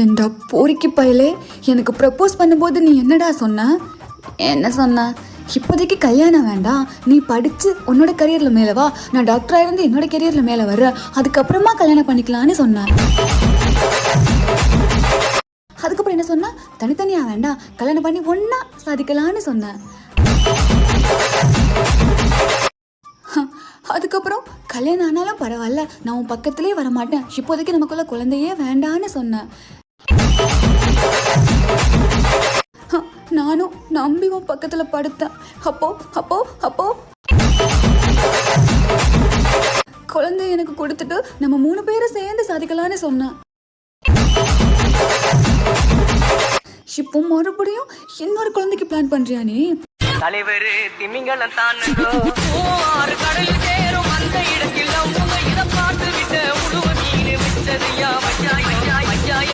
ஏண்டா போரிக்கு பயலே, எனக்கு ப்ரப்போஸ் பண்ணும்போது நீ என்னடா சொன்ன? என்ன சொன்ன? இப்போதைக்கு கல்யாணம் வேண்டாம், நீ படித்து உன்னோட கரியரில் மேலே வா, நான் டாக்டராக இருந்து என்னோட கரியரில் மேலே வர்றேன், அதுக்கப்புறமா கல்யாணம் பண்ணிக்கலான்னு சொன்னேன். அதுக்கப்புறம் என்ன சொன்ன? தனித்தனியாக வேண்டாம், கல்யாணம் பண்ணி ஒன்றா சாதிக்கலான்னு சொன்னேன். அதுக்கப்புறம் கல்யாணம் ஆனாலும் பரவாயில்ல, நான் உன் பக்கத்துலேயே வரமாட்டேன், இப்போதைக்கு நமக்குள்ள குழந்தையே வேண்டான்னு சொன்னேன். நானும் நம்பி உன் பக்கத்தில் படுத்தேன். அப்போ அப்போ அப்போ குழந்தை எனக்கு கொடுத்துட்டு நம்ம 3 பேரும் சேர்ந்து சாதிக்கலான்னு சொன்னேன். இப்போ மறுபடியும் இன்னொரு குழந்தைக்கு பிளான் பண்றியா நீ? தலைவர் திமிங்கலம் தான் கடலில் சேரும் அந்த